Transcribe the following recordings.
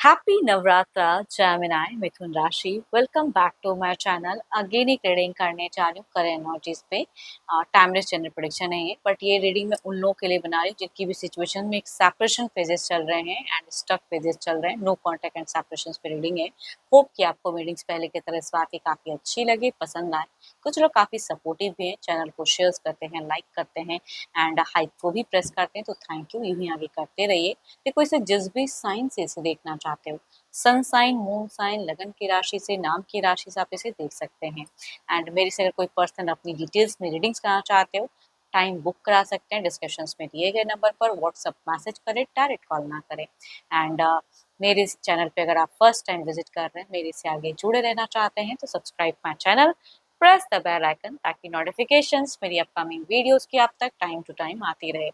Happy Navratra Gemini मिथुन राशि। Welcome back to my channel. Again एक रीडिंग करने जा रही हूँ करेंट एनर्जीज पे। टाइमलेस जनरल प्रेडिक्शन है ये, बट ये रीडिंग मैं उन लोगों के लिए बना रही हूँ जिनकी भी सिचुएशन में एक सेपरेशन फेजेस चल रहे हैं एंड स्टक फेजेस चल रहे हैं। नो कॉन्टेक्ट एंड सेपरेशन पे रीडिंग है। होप कि आपको रीडिंग्स पहले की तरह इस बार की काफ़ी अच्छी लगे, पसंद आए। कुछ लोग काफ़ी सपोर्टिव भी हैं, चैनल को शेयर करते हैं, लाइक करते हैं एंड हाइप को भी प्रेस करते हैं, तो थैंक यू, यूं ही आगे करते रहिए। देखो, इसे जिस भी साइन से इसे देखना चाहते हो, सन साइन, मून साइन, लगन की राशि से, नाम की राशि से आप इसे देख सकते हैं। एंड मेरे से अगर कोई पर्सन अपनी डिटेल्स में रीडिंग्स कराना चाहते हो, टाइम बुक करा सकते हैं। डिस्क्रिप्शन में दिए गए नंबर पर व्हाट्सअप मैसेज करें, डायरेक्ट कॉल ना करें। एंड मेरे इस चैनल पे अगर आप फर्स्ट टाइम विजिट कर रहे हैं, मेरे से आगे जुड़े रहना चाहते हैं, तो subscribe my channel, press the bell icon, ताकि नोटिफिकेशंस मेरी अपकमिंग वीडियोस की आप तक टाइम टू टाइम आती रहे।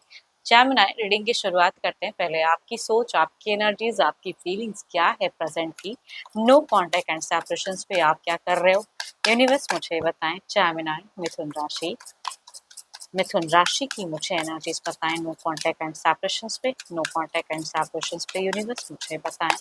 जेमिनी, रीडिंग की शुरुआत करते हैं। पहले आपकी सोच, आपकी एनर्जीज, आपकी फीलिंग्स क्या है प्रेजेंट की। नो कॉन्टेक्ट एंड सेपरेशंस पे आप क्या कर रहे हो, यूनिवर्स मुझे बताएं। जेमिनी, मिथुन राशि की मुझे एनर्जीज बताएं। नो कॉन्टेक्ट एंड सेपरेशंस पे, नो कॉन्टेक्ट एंड सेपरेशंस पे यूनिवर्स मुझे बताएं।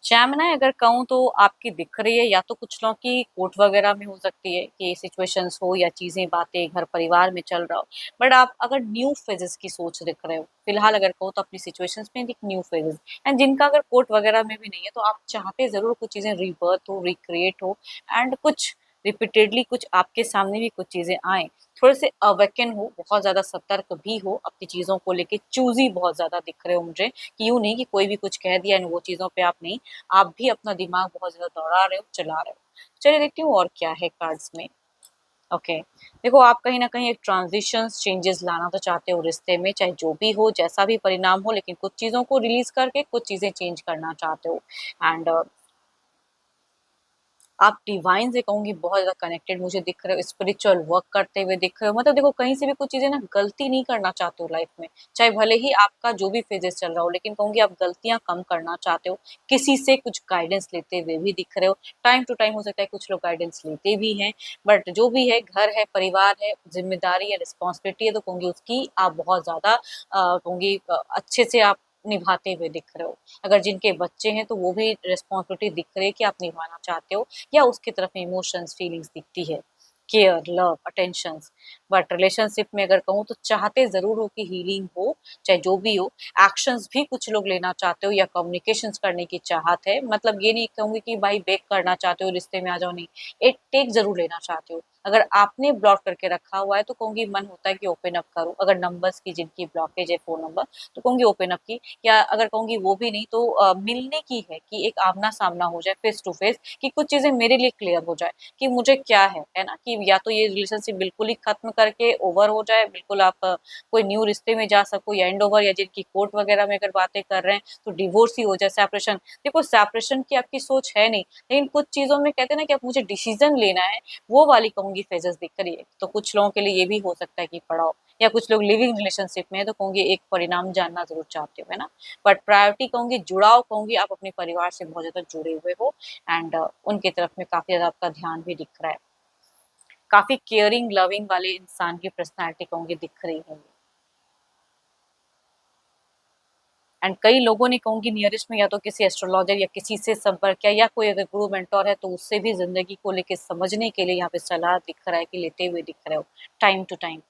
जेमिनी, अगर कहूँ तो आपकी दिख रही है, या तो कुछ लोगों की कोर्ट वगैरह में हो सकती है कि सिचुएशंस हो या चीज़ें, बातें घर परिवार में चल रहा हो। बट आप अगर न्यू फेजेस की सोच दिख रहे हो, फिलहाल अगर कहूँ तो अपनी सिचुएशंस में एक न्यू फेजेस, एंड जिनका अगर कोर्ट वगैरह में भी नहीं है, तो आप चाहते ज़रूर कुछ चीज़ें रिबर्थ हो, रिक्रिएट हो एंड कुछ रिपीटेडली कुछ आपके सामने भी कुछ चीज़ें आएँ। थोड़े से अवेकन हो, बहुत ज़्यादा सतर्क भी हो, अपनी चीज़ों को लेके चूज़ी बहुत ज़्यादा दिख रहे हो मुझे, कि यूँ नहीं कि कोई भी कुछ कह दिया एंड वो चीज़ों पे आप नहीं, आप भी अपना दिमाग बहुत ज़्यादा दौड़ा रहे हो, चला रहे हो। चलिए देखती हूँ और क्या है कार्ड्स में। ओके, देखो, आप कहीं न कहीं एक ट्रांज़िशंस, चेंजेस लाना तो चाहते हो रिश्ते में, चाहे जो भी हो, जैसा भी परिणाम हो, लेकिन कुछ चीज़ों को रिलीज़ करके कुछ चीज़ें चेंज करना चाहते हो। एंड आप डिवाइन से कहूँगी बहुत ज़्यादा कनेक्टेड मुझे दिख रहे हो, स्पिरिचुअल वर्क करते हुए दिख रहे हो। मतलब देखो, कहीं से भी कुछ चीज़ें ना गलती नहीं करना चाहते हो लाइफ में, चाहे भले ही आपका जो भी फेजेस चल रहा हो, लेकिन कहूँगी आप गलतियाँ कम करना चाहते हो। किसी से कुछ गाइडेंस लेते हुए भी दिख रहे हो। टाइम टू टाइम हो सकता है कुछ लोग गाइडेंस लेते भी हैं, बट जो भी है, घर है, परिवार है, ज़िम्मेदारी या रिस्पॉन्सिबिलिटी है, तो कहूँगी उसकी आप बहुत ज़्यादा कहूँगी अच्छे से आप निभाते हुए दिख रहे हो। अगर जिनके बच्चे हैं, तो वो भी रिस्पॉन्सिबिलिटी दिख रही है कि आप निभाना चाहते हो, या उसकी तरफ में इमोशंस, फीलिंग्स दिखती है, care, love, attentions. But relationship में अगर कहूँ तो चाहते ज़रूर हो कि हीलिंग हो, चाहे जो भी हो। एक्शंस भी कुछ लोग लेना चाहते हो, या कम्युनिकेशंस करने की चाहत है। मतलब ये नहीं कहूँगी कि भाई बेक करना चाहते हो, रिश्ते में आ जाओ, नहीं। एक टेक ज़रूर लेना चाहते हो। अगर आपने ब्लॉक करके रखा हुआ है, तो कहूँगी मन होता है कि ओपन अप करो। अगर नंबर्स की जिनकी ब्लॉकेज है, फ़ोन नंबर, तो कहूँगी ओपन अप की। या अगर कहूँगी वो भी नहीं, तो मिलने की है कि एक आमना-सामना हो जाए, फेस टू फेस, कि कुछ चीज़ें मेरे लिए क्लियर हो जाए कि मुझे क्या है ना? कि या तो ये रिलेशनशिप बिल्कुल ही खत्म करके ओवर हो जाए, बिल्कुल आप कोई न्यू रिश्ते में जा सको, या एंड ओवर, या जिनकी कोर्ट वगैरह में अगर बातें कर रहे हैं, तो डिवोर्स ही हो जाए, सेपरेशन। देखो, सेपरेशन की आपकी सोच है नहीं, लेकिन कुछ चीज़ों में कहते हैं ना कि अब मुझे डिसीज़न लेना है, वो वाली कहूँगी फेजेस दिख रही है। तो कुछ लोगों के लिए ये भी हो सकता है कि पड़ाव, या कुछ लोग लिविंग रिलेशनशिप में है, तो कहूँगी एक परिणाम जानना ज़रूर चाहते हो, है ना? बट प्रायोरिटी कहूँगी, जुड़ाव कहूँगी, आप अपने परिवार से बहुत ज़्यादा जुड़े हुए हो एंड उनकी तरफ में काफ़ी ज़्यादा आपका ध्यान भी दिख रहा है। काफ़ी केयरिंग, लविंग वाले इंसान की पर्सनैलिटी कहूँगी दिख रही है। एंड कई लोगों ने कहूँगी नियरेस्ट में या तो किसी एस्ट्रोलॉजर या किसी से संपर्क किया, या कोई अगर गुरु मेंटोर है, तो उससे भी ज़िंदगी को लेके समझने के लिए यहाँ पे सलाह दिख रहा है कि लेते हुए दिख रहे हो, टाइम टू टाइम।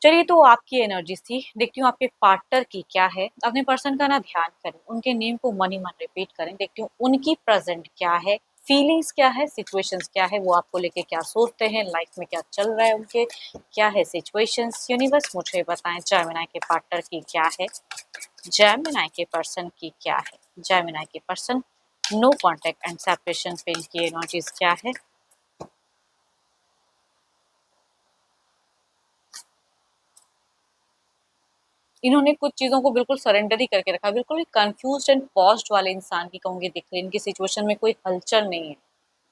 चलिए, तो आपकी एनर्जीज़ थी। देखती हूँ आपके पार्टनर की क्या है। अपने पर्सन का ना ध्यान करें, उनके नेम को मन ही मन रिपीट करें। देखती हूँ उनकी प्रेज़ेंट क्या है, फीलिंग्स क्या है, सिचुएशंस क्या है, वो आपको लेके क्या सोचते हैं, लाइफ़ में क्या चल रहा है उनके, क्या है सिचुएशंस। यूनिवर्स मुझे बताएँ जेमिनी के पार्टनर की क्या है, जेमिनी के पर्सन की क्या है, जेमिनी के person, no contact and separation पे इनकी एनर्जीज़ क्या है। इन्होंने कुछ चीज़ों को बिल्कुल सरेंडर ही करके रखा है, बिल्कुल ही कन्फ्यूज़्ड एंड पॉज़्ड वाले इंसान की कहूँगी दिख रही है। इनकी सिचुएशन में कोई हलचल नहीं है,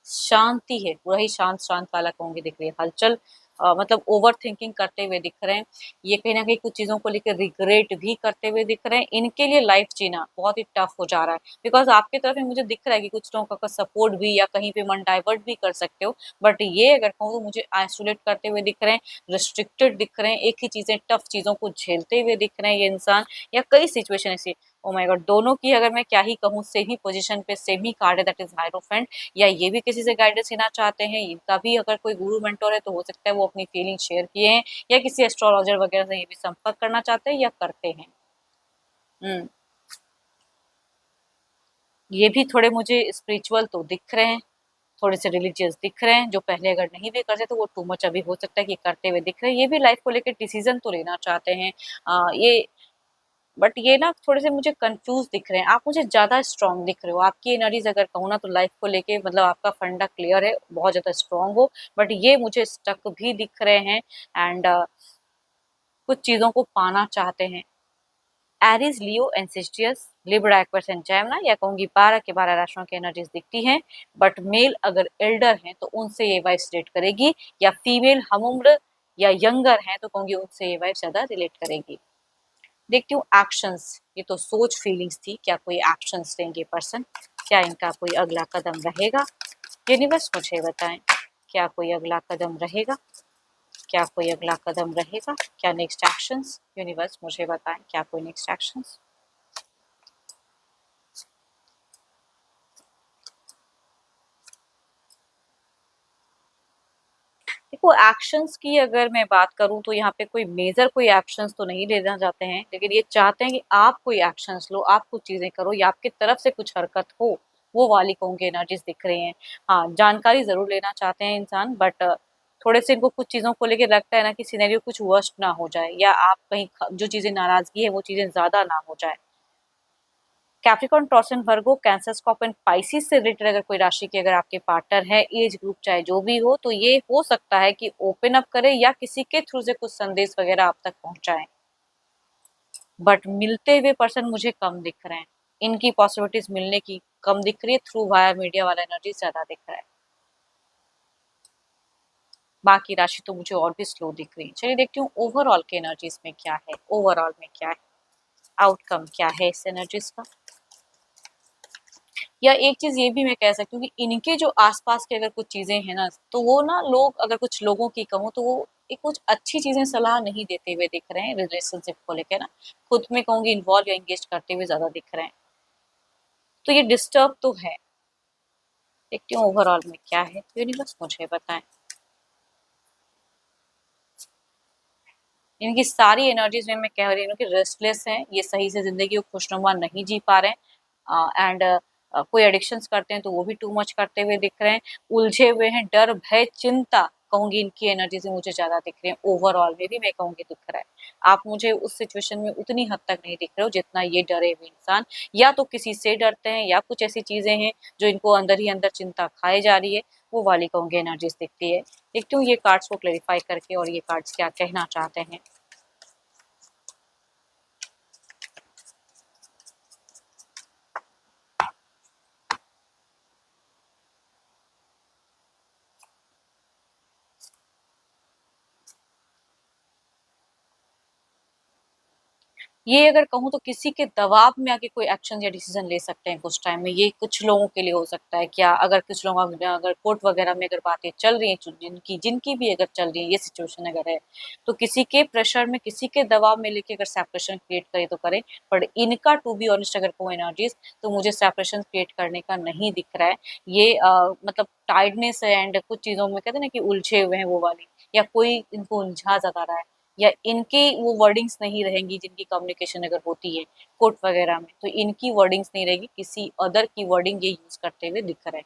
शांति है, पूरा ही शांत-शांत वाला कहूँगी दिख रही है। हलचल मतलब ओवर थिंकिंग करते हुए दिख रहे हैं। ये कहीं न कहीं कुछ चीज़ों को लेकर रिग्रेट भी करते हुए दिख रहे हैं। इनके लिए लाइफ़ जीना बहुत ही टफ हो जा रहा है, बिकॉज़ आपकी तरफ ही मुझे दिख रहा है कि कुछ लोगों का सपोर्ट भी या कहीं पे मन डाइवर्ट भी कर सकते हो। बट ये अगर कहूँ तो मुझे आइसोलेट करते हुए दिख रहे हैं, रिस्ट्रिक्टेड दिख रहे हैं, एक ही चीज़ें टफ चीज़ों को झेलते हुए दिख रहे हैं ये इंसान, या कई सिचुएशन ऐसी। Oh my God! दोनों की अगर मैं क्या ही कहूँ, सेम ही पोज़ीशन पे सेम ही कार्ड है, दैट इज़ हायरोफेंट। या ये भी किसी से गाइडेंस लेना चाहते हैं, इनका भी अगर कोई गुरु मेंटर है तो हो सकता है वो अपनी फीलिंग शेयर किए हैं, या किसी एस्ट्रोलॉजर वगैरह से ये भी संपर्क करना चाहते हैं या करते हैं। हुँ, ये भी थोड़े मुझे स्पिरिचुअल तो दिख रहे हैं, थोड़े से रिलीजियस दिख रहे हैं, जो पहले अगर नहीं भी करते तो वो टू मच अभी हो सकता है कि करते हुए दिख रहे हैं। ये भी लाइफ़ को लेके डिसीज़न तो लेना चाहते हैं। ये बट ये ना थोड़े-से मुझे कन्फ्यूज़ दिख रहे हैं। आप मुझे ज़्यादा स्ट्रॉन्ग दिख रहे हो। आपकी एनर्जीज़ अगर कहूँ ना तो लाइफ़ को लेके मतलब आपका फंडा क्लियर है, बहुत ज़्यादा स्ट्रॉन्ग हो, बट ये मुझे स्टक भी दिख रहे हैं। एंड कुछ चीज़ों को पाना चाहते हैं। एरीज़, लियो, एंसेस्टियस, लिब्रा, एक्वेरियस एंड जेमिनी, या कहूँगी 12 के 12 राशियों की एनर्जीज़ दिखती हैं। बट मेल अगर एल्डर हैं तो उनसे ये वाइब्स रिलेट करेगी, या फीमेल हम-उम्र या यंगर हैं तो कहूँगी उनसे ये वाइब्स ज़्यादा रिलेट करेगी। देखती हूँ एक्शंस, ये तो सोच फीलिंग्स थी, क्या कोई एक्शंस लेंगे पर्सन? क्या इनका कोई अगला कदम रहेगा? यूनिवर्स मुझे बताएं, क्या कोई अगला कदम रहेगा? क्या कोई अगला कदम रहेगा? क्या नेक्स्ट एक्शंस? यूनिवर्स मुझे बताएं, क्या कोई नेक्स्ट एक्शंस? देखो, एक्शंस की अगर मैं बात करूँ तो यहाँ पे कोई मेजर कोई एक्शंस तो नहीं लेना चाहते हैं, लेकिन ये चाहते हैं कि आप कोई एक्शंस लो, आप कुछ चीज़ें करो या आपकी तरफ से कुछ हरकत हो, वो वाली कहूँगी एनर्जीज़ दिख रही हैं। हाँ, जानकारी ज़रूर लेना चाहते हैं इंसान, बट थोड़े से इनको कुछ चीज़ों को लेके लगता है ना कि सिनेरियो कुछ वर्स्ट ना हो जाए, या आप कहीं ख जो चीज़ें नाराज़गी है वो चीज़ें ज़्यादा ना हो जाए। Capricorn, taurus and Virgo, cancer, Scorpio and Pisces से रिलेटेड अगर कोई राशि के अगर आपके पार्टनर है, एज ग्रुप चाहे जो भी हो, तो ये हो सकता है कि ओपन अप करे या किसी के थ्रू से कुछ संदेश वगैरह आप तक पहुंचाएं। बट मिलते हुए पर्सन मुझे कम दिख रहे हैं, इनकी पॉसिबिलिटीज मिलने की कम दिख रही है, थ्रू वाया मीडिया वाला एनर्जी ज्यादा दिख रहा है। बाकी राशि तो मुझे और भी स्लो दिख रही है। चलिए देखती हूँ ओवरऑल के एनर्जीज में क्या है, ओवरऑल में क्या है, आउटकम क्या है इस एनर्जीज का। या एक चीज़ ये भी मैं कह सकती हूँ कि इनके जो आस-पास के अगर कुछ चीज़ें हैं ना, तो वो ना लोग, अगर कुछ लोगों की कहूँ तो वो एक कुछ अच्छी चीज़ें सलाह नहीं देते हुए दिख रहे हैं रिलेशनशिप को लेके ना, खुद में कहूँगी इन्वॉल्व या एंगेज करते हुए ज़्यादा दिख रहे हैं। तो ये डिस्टर्ब तो है। देखती हूँ ओवरऑल में क्या है, यूनिवर्स मुझे बताएँ। इनकी सारी एनर्जीज़ में मैं कह रही हूँ कि रेस्टलेस हैं, ये सही से ज़िंदगी को खुशनुमा नहीं जी पा रहे हैं। एंड कोई एडिक्शंस करते हैं तो वो भी टू मच करते हुए दिख रहे हैं, उलझे हुए हैं, डर, भय, चिंता कहूँगी इनकी एनर्जीज़ मुझे ज़्यादा दिख रही हैं, ओवरऑल में भी मैं कहूँगी दिख रहा है। आप मुझे उस सिचुएशन में उतनी हद तक नहीं दिख रहे हो जितना ये डरे हुए इंसान, या तो किसी से डरते हैं या कुछ ऐसी चीज़ें हैं जो इनको अंदर ही अंदर चिंता खाए जा रही है, वो वाली कहूँगी एनर्जीज़ दिखती है। देखती हूँ ये कार्ड्स को क्लैरिफाई करके और ये कार्ड्स क्या कहना चाहते हैं। ये अगर कहूँ तो किसी के दबाव में आके कोई एक्शन या डिसीजन ले सकते हैं कुछ टाइम में, ये कुछ लोगों के लिए हो सकता है। क्या अगर कुछ लोग अगर कोर्ट वगैरह में अगर बातें चल रही हैं, जिनकी जिनकी भी अगर चल रही है ये सिचुएशन अगर है, तो किसी के प्रेशर में, किसी के दबाव में लेके अगर सेपरेशन क्रिएट करे तो करें। पर इनका टू बी ऑनेस्ट अगर कहूँ एनर्जीज, तो मुझे सेपरेशन क्रिएट करने का नहीं दिख रहा है। ये मतलब टाइडनेस है, एंड कुछ चीज़ों में कहते हैं ना कि उलझे हुए हैं वो वाली, या कोई इनको उलझा ज़्यादा रहा है, या इनकी वो वर्डिंग्स नहीं रहेंगी जिनकी कम्युनिकेशन अगर होती है कोर्ट वगैरह में, तो इनकी वर्डिंग्स नहीं रहेगी, किसी अदर की वर्डिंग ये यूज करते हुए दिख रहे हैं।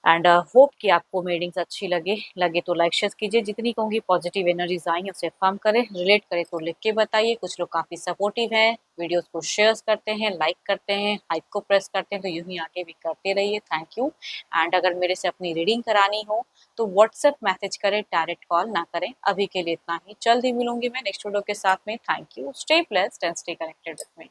एंड होप कि आपको मेरी रीडिंग्स अच्छी लगे लगे तो लाइक शेयर कीजिए, जितनी कहूँगी पॉजिटिव एनर्जीज आई हैं उसे फर्म करें, रिलेट करें तो लिख के बताइए। कुछ लोग काफ़ी सपोर्टिव हैं, वीडियोस को शेयर करते हैं, लाइक करते हैं, हाइप को प्रेस करते हैं, तो यूं ही आगे भी करते रहिए, थैंक यू। एंड अगर मेरे से अपनी रीडिंग करानी हो तो व्हाट्सएप मैसेज करें, डायरेक्ट कॉल ना करें। अभी के लिए इतना ही, जल्द ही मिलूंगी मैं नेक्स्ट वीडियो के साथ में। Thank you, stay blessed and stay connected with me.